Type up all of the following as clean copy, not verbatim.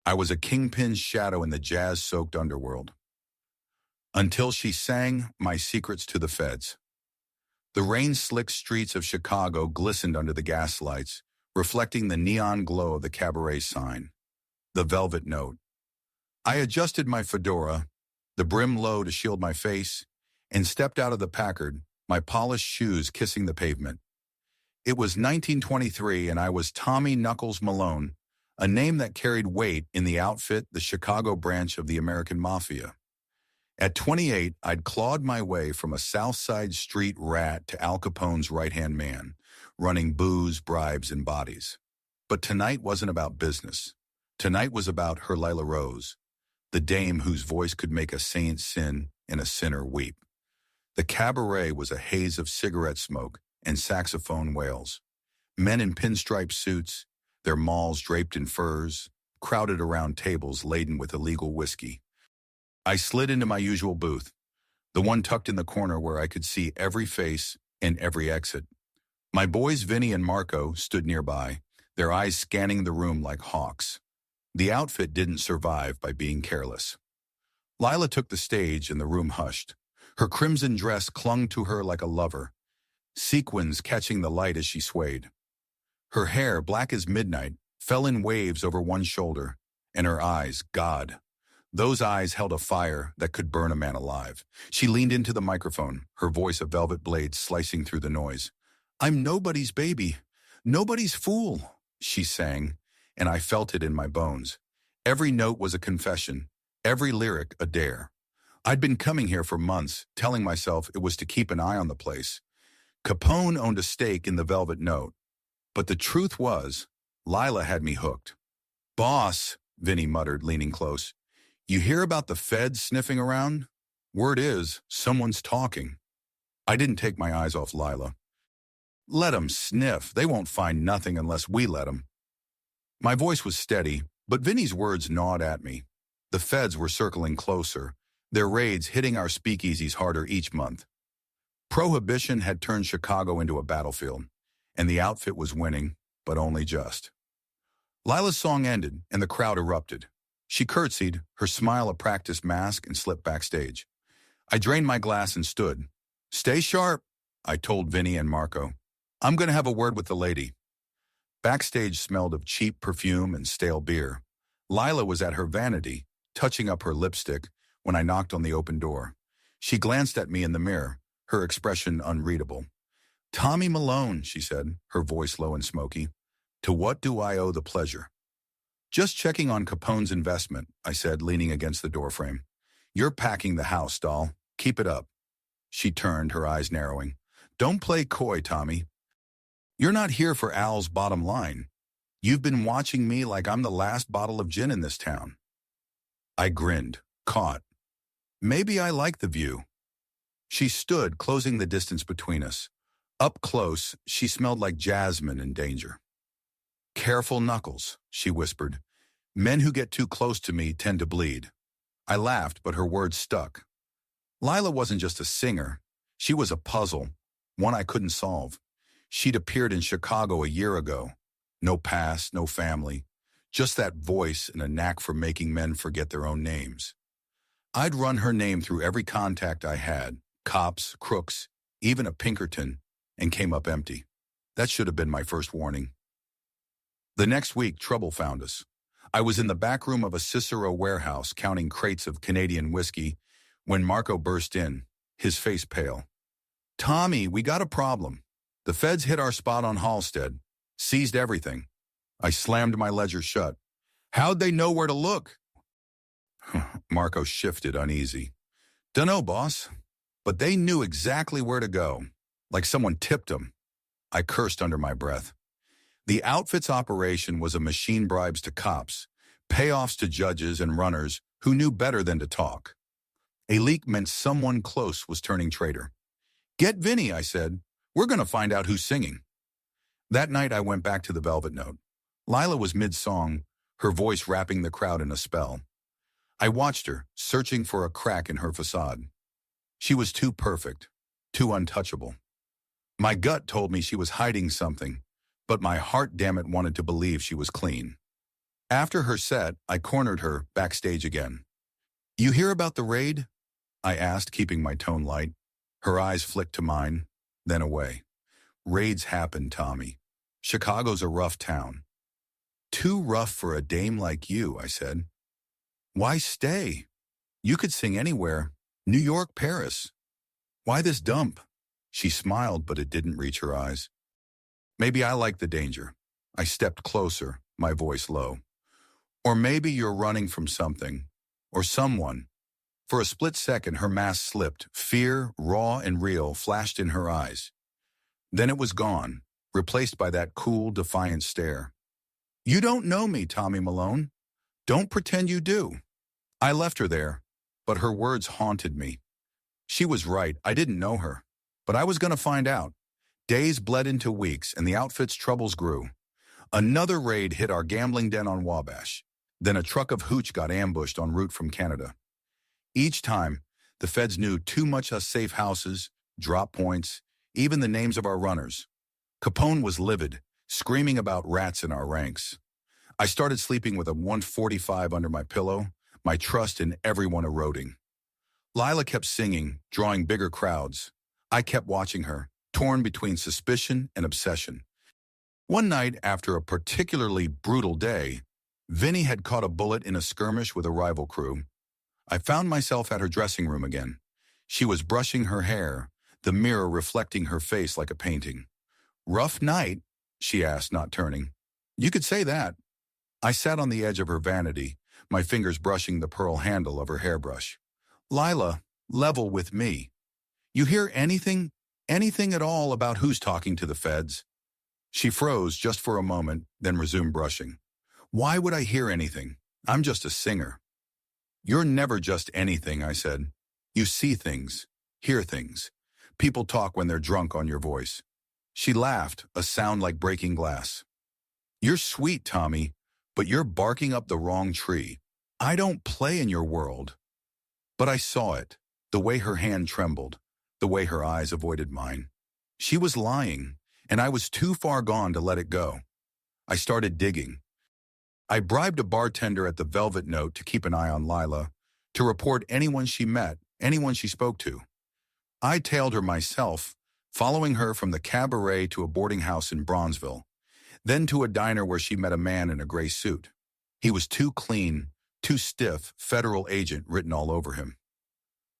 I was a kingpin's shadow in the jazz-soaked underworld. Until she sang my secrets to the feds. The rain-slicked streets of Chicago glistened under the gaslights, reflecting the neon glow of the cabaret sign. The velvet note. I adjusted my fedora, the brim low to shield my face, and stepped out of the Packard, my polished shoes kissing the pavement. It was 1923 and I was Tommy Knuckles Malone, a name that carried weight in the outfit, the Chicago branch of the American Mafia. At 28, I'd clawed my way from a South Side street rat to Al Capone's right-hand man, running booze, bribes, and bodies. But tonight wasn't about business. Tonight was about her Lila Rose, the dame whose voice could make a saint sin and a sinner weep. The cabaret was a haze of cigarette smoke and saxophone wails. Men in pinstripe suits, their malls draped in furs, crowded around tables laden with illegal whiskey. I slid into my usual booth, the one tucked in the corner where I could see every face and every exit. My boys Vinny and Marco stood nearby, their eyes scanning the room like hawks. The outfit didn't survive by being careless. Lila took the stage and the room hushed. Her crimson dress clung to her like a lover, sequins catching the light as she swayed. Her hair, black as midnight, fell in waves over one shoulder, and her eyes, God. Those eyes held a fire that could burn a man alive. She leaned into the microphone, her voice a velvet blade slicing through the noise. "I'm nobody's baby, nobody's fool," she sang, and I felt it in my bones. Every note was a confession, every lyric a dare. I'd been coming here for months, telling myself it was to keep an eye on the place. Capone owned a stake in the velvet note. But the truth was, Lila had me hooked. "Boss," Vinny muttered, leaning close, "you hear about the feds sniffing around? Word is, someone's talking." I didn't take my eyes off Lila. "Let 'em sniff. They won't find nothing unless we let 'em." My voice was steady, but Vinny's words gnawed at me. The feds were circling closer, their raids hitting our speakeasies harder each month. Prohibition had turned Chicago into a battlefield, and the outfit was winning, but only just. Lila's song ended, and the crowd erupted. She curtsied, her smile a practiced mask, and slipped backstage. I drained my glass and stood. "Stay sharp," I told Vinny and Marco. "I'm going to have a word with the lady." Backstage smelled of cheap perfume and stale beer. Lila was at her vanity, touching up her lipstick, when I knocked on the open door. She glanced at me in the mirror, her expression unreadable. "Tommy Malone," she said, her voice low and smoky. "To what do I owe the pleasure?" "Just checking on Capone's investment," I said, leaning against the doorframe. "You're packing the house, doll. Keep it up." She turned, her eyes narrowing. "Don't play coy, Tommy. You're not here for Al's bottom line. You've been watching me like I'm the last bottle of gin in this town." I grinned, caught. Maybe I like the view. She stood, closing the distance between us. Up close, she smelled like jasmine in danger. "Careful, Knuckles," she whispered. "Men who get too close to me tend to bleed." I laughed, but her words stuck. Lila wasn't just a singer. She was a puzzle, one I couldn't solve. She'd appeared in Chicago a year ago. No past, no family. Just that voice and a knack for making men forget their own names. I'd run her name through every contact I had, cops, crooks, even a Pinkerton, and came up empty. That should have been my first warning. The next week, trouble found us. I was in the back room of a Cicero warehouse counting crates of Canadian whiskey when Marco burst in, his face pale. "Tommy, we got a problem. The feds hit our spot on Halstead, seized everything." I slammed my ledger shut. "How'd they know where to look?" Marco shifted, uneasy. "Dunno, boss. But they knew exactly where to go, like someone tipped them." I cursed under my breath. The outfit's operation was a machine bribes to cops, payoffs to judges and runners who knew better than to talk. A leak meant someone close was turning traitor. "Get Vinny," I said. "We're going to find out who's singing." That night I went back to the Velvet Note. Lila was mid-song, her voice wrapping the crowd in a spell. I watched her, searching for a crack in her facade. She was too perfect, too untouchable. My gut told me she was hiding something, but my heart, damn it, wanted to believe she was clean. After her set, I cornered her backstage again. "You hear about the raid?" I asked, keeping my tone light. Her eyes flicked to mine, then away. "Raids happen, Tommy. Chicago's a rough town." "Too rough for a dame like you," I said. "Why stay? You could sing anywhere. New York, Paris. Why this dump?" She smiled, but it didn't reach her eyes. "Maybe I like the danger." I stepped closer, my voice low. "Or maybe you're running from something. Or someone." For a split second, her mask slipped. Fear, raw and real, flashed in her eyes. Then it was gone, replaced by that cool, defiant stare. "You don't know me, Tommy Malone. Don't pretend you do." I left her there, but her words haunted me. She was right, I didn't know her. But I was going to find out. Days bled into weeks, and the outfit's troubles grew. Another raid hit our gambling den on Wabash. Then a truck of hooch got ambushed en route from Canada. Each time, the feds knew too much us safe houses, drop points, even the names of our runners. Capone was livid, screaming about rats in our ranks. I started sleeping with a 145 under my pillow, my trust in everyone eroding. Lila kept singing, drawing bigger crowds. I kept watching her, torn between suspicion and obsession. One night, after a particularly brutal day, Vinny had caught a bullet in a skirmish with a rival crew. I found myself at her dressing room again. She was brushing her hair, the mirror reflecting her face like a painting. "Rough night?" she asked, not turning. "You could say that." I sat on the edge of her vanity, my fingers brushing the pearl handle of her hairbrush. "Lila, level with me. You hear anything at all about who's talking to the feds?" She froze just for a moment, then resumed brushing. "Why would I hear anything? I'm just a singer." "You're never just anything," I said. "You see things, hear things. People talk when they're drunk on your voice." She laughed, a sound like breaking glass. "You're sweet, Tommy, but you're barking up the wrong tree. I don't play in your world." But I saw it, the way her hand trembled, the way her eyes avoided mine. She was lying, and I was too far gone to let it go. I started digging. I bribed a bartender at the Velvet Note to keep an eye on Lila, to report anyone she met, anyone she spoke to. I tailed her myself, following her from the cabaret to a boarding house in Bronzeville, then to a diner where she met a man in a gray suit. He was too clean, too stiff, federal agent written all over him.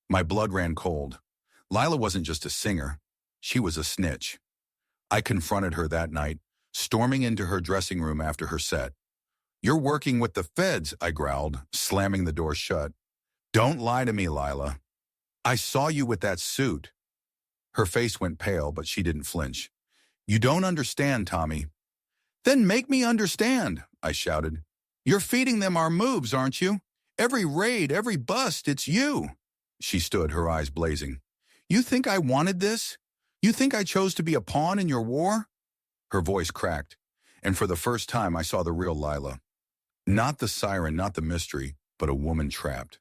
My blood ran cold. Lila wasn't just a singer. She was a snitch. I confronted her that night, storming into her dressing room after her set. "You're working with the feds," I growled, slamming the door shut. "Don't lie to me, Lila. I saw you with that suit." Her face went pale, but she didn't flinch. "You don't understand, Tommy." "Then make me understand," I shouted. "You're feeding them our moves, aren't you? Every raid, every bust, it's you." She stood, her eyes blazing. "You think I wanted this? You think I chose to be a pawn in your war?" Her voice cracked, and for the first time I saw the real Lila. Not the siren, not the mystery, but a woman trapped.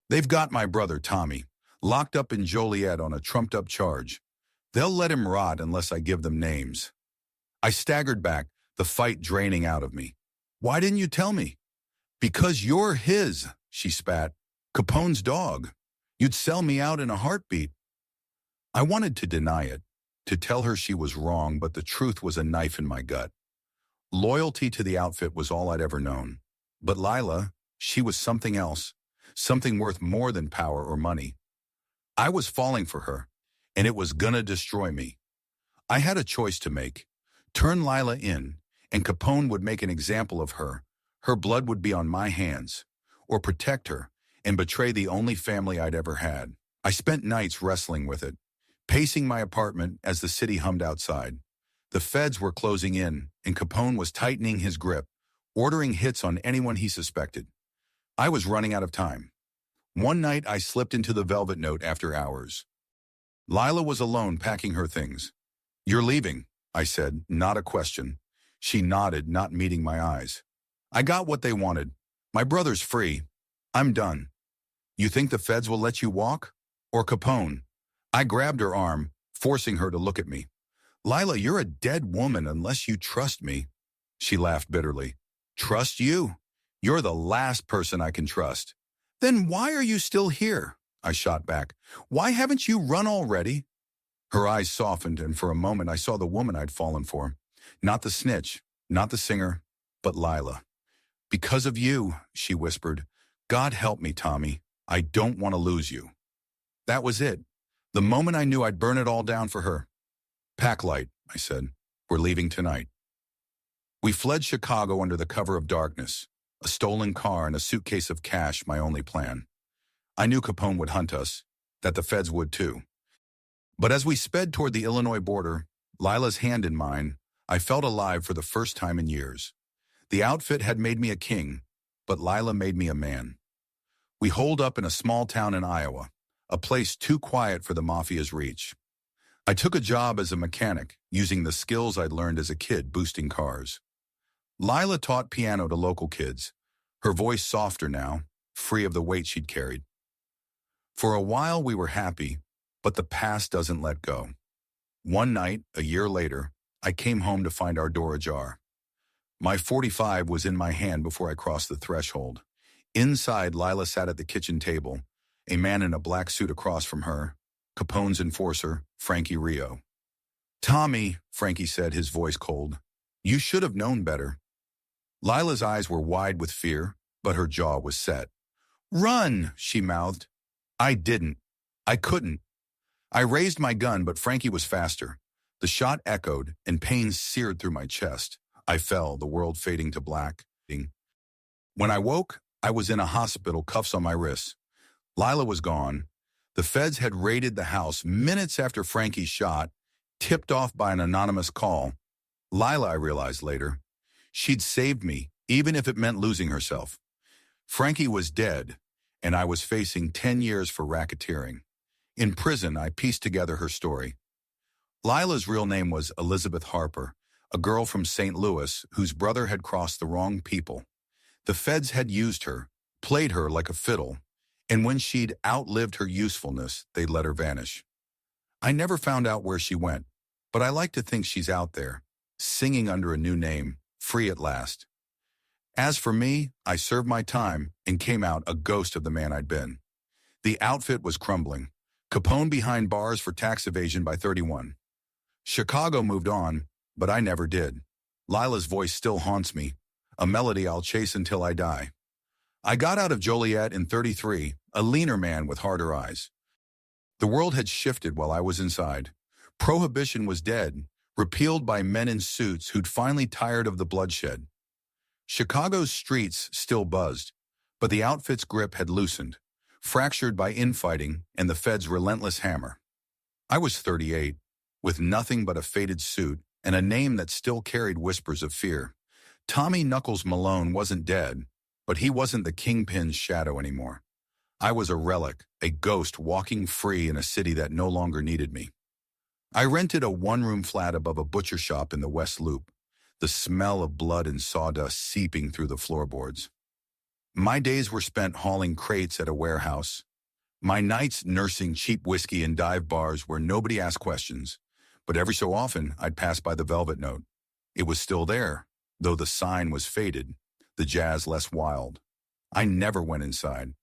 "They've got my brother, Tommy, locked up in Joliet on a trumped-up charge. They'll let him rot unless I give them names." I staggered back, the fight draining out of me. "Why didn't you tell me?" "Because you're his," she spat. "Capone's dog. You'd sell me out in a heartbeat." I wanted to deny it, to tell her she was wrong, but the truth was a knife in my gut. Loyalty to the outfit was all I'd ever known. But Lila, she was something else, something worth more than power or money. I was falling for her, and it was gonna destroy me. I had a choice to make. Turn Lila in, and Capone would make an example of her. Her blood would be on my hands. Or protect her, and betray the only family I'd ever had. I spent nights wrestling with it, pacing my apartment as the city hummed outside. The feds were closing in, and Capone was tightening his grip, ordering hits on anyone he suspected. I was running out of time. One night I slipped into the Velvet Note after hours. Lila was alone packing her things. "You're leaving," I said, not a question. She nodded, not meeting my eyes. "I got what they wanted. My brother's free. I'm done." "You think the feds will let you walk? Or Capone?" I grabbed her arm, forcing her to look at me. "Lila, you're a dead woman unless you trust me." She laughed bitterly. Trust you? You're the last person I can trust. Then why are you still here? I shot back. Why haven't you run already? Her eyes softened, and for a moment I saw the woman I'd fallen for. Not the snitch, not the singer, but Lila. Because of you, she whispered. God help me, Tommy. I don't want to lose you. That was it. The moment I knew I'd burn it all down for her. Pack light, I said. We're leaving tonight. We fled Chicago under the cover of darkness. A stolen car and a suitcase of cash, my only plan. I knew Capone would hunt us, that the feds would too. But as we sped toward the Illinois border, Lila's hand in mine, I felt alive for the first time in years. The outfit had made me a king, but Lila made me a man. We holed up in a small town in Iowa, a place too quiet for the Mafia's reach. I took a job as a mechanic, using the skills I'd learned as a kid boosting cars. Lila taught piano to local kids, her voice softer now, free of the weight she'd carried. For a while we were happy, but the past doesn't let go. One night, a year later, I came home to find our door ajar. My .45 was in my hand before I crossed the threshold. Inside, Lila sat at the kitchen table, a man in a black suit across from her, Capone's enforcer, Frankie Rio. Tommy, Frankie said, his voice cold. You should have known better. Lila's eyes were wide with fear, but her jaw was set. Run, she mouthed. I didn't. I couldn't. I raised my gun, but Frankie was faster. The shot echoed, and pain seared through my chest. I fell, the world fading to black. When I woke, I was in a hospital, cuffs on my wrists. Lila was gone. The feds had raided the house minutes after Frankie's shot, tipped off by an anonymous call. Lila, I realized later, she'd saved me, even if it meant losing herself. Frankie was dead, and I was facing 10 years for racketeering. In prison, I pieced together her story. Lila's real name was Elizabeth Harper, a girl from St. Louis whose brother had crossed the wrong people. The feds had used her, played her like a fiddle, and when she'd outlived her usefulness, they'd let her vanish. I never found out where she went, but I like to think she's out there, singing under a new name, free at last. As for me, I served my time and came out a ghost of the man I'd been. The outfit was crumbling. Capone behind bars for tax evasion by 31. Chicago moved on, but I never did. Lila's voice still haunts me, a melody I'll chase until I die. I got out of Joliet in 33, a leaner man with harder eyes. The world had shifted while I was inside. Prohibition was dead, repealed by men in suits who'd finally tired of the bloodshed. Chicago's streets still buzzed, but the outfit's grip had loosened, fractured by infighting and the feds' relentless hammer. I was 38, with nothing but a faded suit and a name that still carried whispers of fear. Tommy Knuckles Malone wasn't dead, but he wasn't the Kingpin's shadow anymore. I was a relic, a ghost walking free in a city that no longer needed me. I rented a one-room flat above a butcher shop in the West Loop, the smell of blood and sawdust seeping through the floorboards. My days were spent hauling crates at a warehouse. My nights nursing cheap whiskey in dive bars where nobody asked questions. But every so often, I'd pass by the Velvet Note. It was still there, though the sign was faded, the jazz less wild. I never went inside.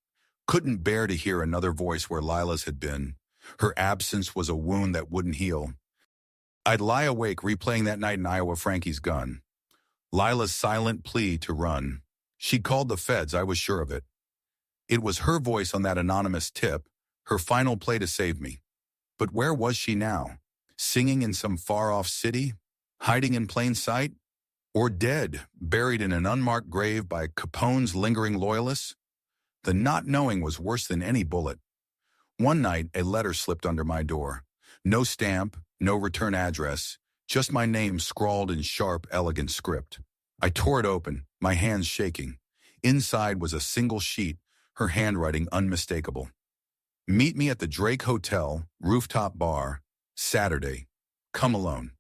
Couldn't bear to hear another voice where Lila's had been. Her absence was a wound that wouldn't heal. I'd lie awake replaying that night in Iowa, Frankie's gun. Lila's silent plea to run. She called the feds, I was sure of it. It was her voice on that anonymous tip, her final play to save me. But where was she now? Singing in some far-off city? Hiding in plain sight? Or dead, buried in an unmarked grave by Capone's lingering loyalists? The not knowing was worse than any bullet. One night, a letter slipped under my door. No stamp, no return address, just my name scrawled in sharp, elegant script. I tore it open, my hands shaking. Inside was a single sheet, her handwriting unmistakable. Meet me at the Drake Hotel, rooftop bar, Saturday. Come alone.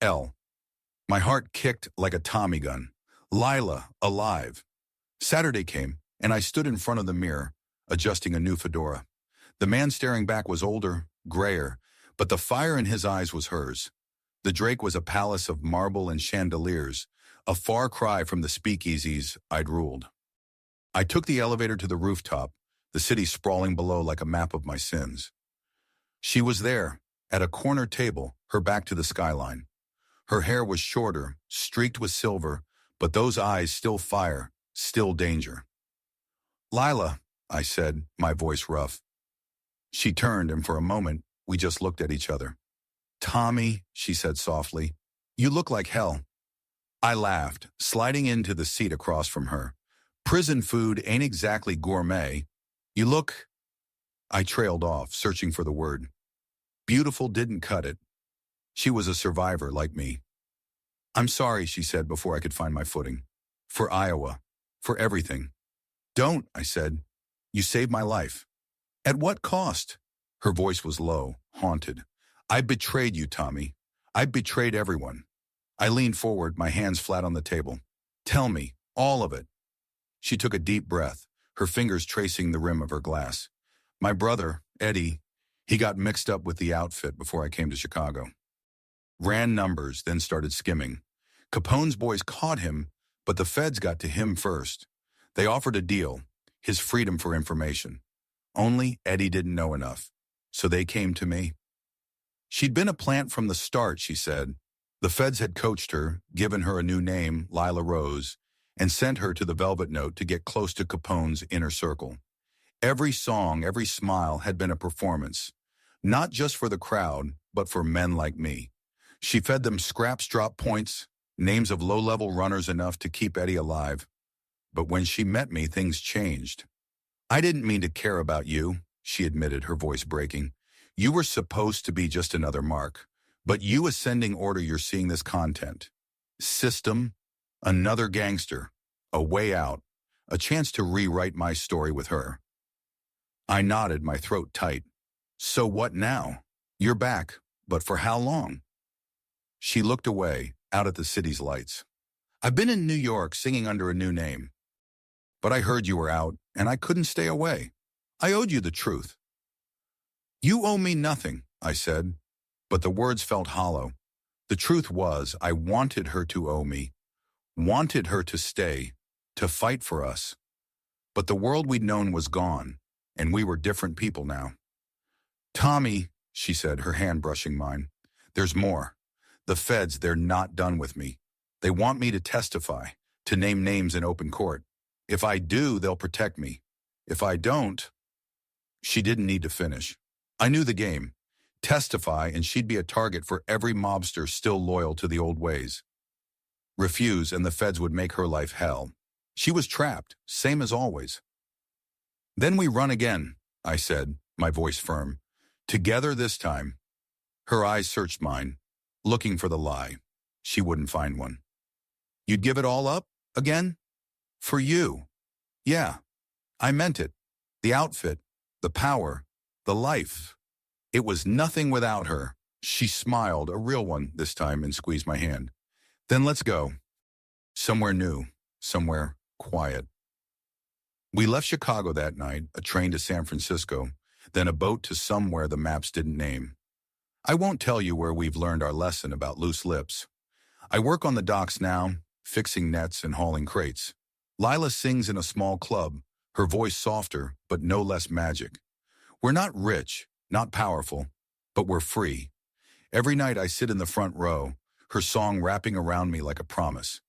L. My heart kicked like a Tommy gun. Lila, alive. Saturday came, and I stood in front of the mirror, adjusting a new fedora. The man staring back was older, grayer, but the fire in his eyes was hers. The Drake was a palace of marble and chandeliers, a far cry from the speakeasies I'd ruled. I took the elevator to the rooftop, the city sprawling below like a map of my sins. She was there, at a corner table, her back to the skyline. Her hair was shorter, streaked with silver, but those eyes still fire, still danger. "Lila," I said, my voice rough. She turned, and for a moment, we just looked at each other. "Tommy," she said softly, "you look like hell." I laughed, sliding into the seat across from her. "Prison food ain't exactly gourmet. You look—" I trailed off, searching for the word. Beautiful didn't cut it. She was a survivor like me. "I'm sorry," she said before I could find my footing. "For Iowa. For everything." "Don't," I said. "You saved my life." "At what cost?" Her voice was low, haunted. "I betrayed you, Tommy. I betrayed everyone." I leaned forward, my hands flat on the table. "Tell me, all of it." She took a deep breath, her fingers tracing the rim of her glass. "My brother, Eddie, he got mixed up with the outfit before I came to Chicago. Ran numbers, then started skimming. Capone's boys caught him, but the feds got to him first. They offered a deal, his freedom for information. Only Eddie didn't know enough, so they came to me. She'd been a plant from the start, she said. The feds had coached her, given her a new name, Lila Rose, and sent her to the Velvet Note to get close to Capone's inner circle. Every song, every smile had been a performance, not just for the crowd, but for men like me. She fed them scraps, drop points, names of low-level runners enough to keep Eddie alive. But when she met me, things changed. "I didn't mean to care about you," she admitted, her voice breaking. "You were supposed to be just another mark. But you ascending order, you're seeing this content. System, another gangster, a way out, a chance to rewrite my story with her." I nodded, my throat tight. "So what now? You're back, but for how long?" She looked away, out at the city's lights. "I've been in New York singing under a new name. But I heard you were out, and I couldn't stay away. I owed you the truth." "You owe me nothing," I said, but the words felt hollow. The truth was, I wanted her to owe me, wanted her to stay, to fight for us. But the world we'd known was gone, and we were different people now. "Tommy," she said, her hand brushing mine, "there's more. The feds, they're not done with me. They want me to testify, to name names in open court. If I do, they'll protect me. If I don't—" She didn't need to finish. I knew the game. Testify, and she'd be a target for every mobster still loyal to the old ways. Refuse, and the feds would make her life hell. She was trapped, same as always. "Then we run again," I said, my voice firm. "Together this time." Her eyes searched mine, looking for the lie. She wouldn't find one. "You'd give it all up? Again?" "For you." "Yeah, I meant it. The outfit, the power, the life. It was nothing without her." She smiled, a real one this time, and squeezed my hand. "Then let's go. Somewhere new, somewhere quiet." We left Chicago that night, a train to San Francisco, then a boat to somewhere the maps didn't name. I won't tell you where we've learned our lesson about loose lips. I work on the docks now, fixing nets and hauling crates. Lila sings in a small club, her voice softer, but no less magic. We're not rich, not powerful, but we're free. Every night I sit in the front row, her song wrapping around me like a promise.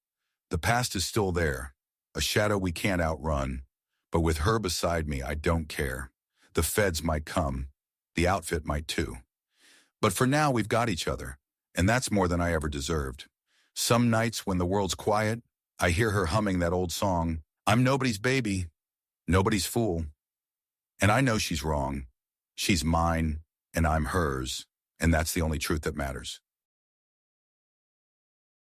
The past is still there, a shadow we can't outrun, but with her beside me, I don't care. The feds might come, the outfit might too. But for now, we've got each other, and that's more than I ever deserved. Some nights when the world's quiet, I hear her humming that old song, "I'm nobody's baby, nobody's fool." And I know she's wrong. She's mine, and I'm hers, and that's the only truth that matters.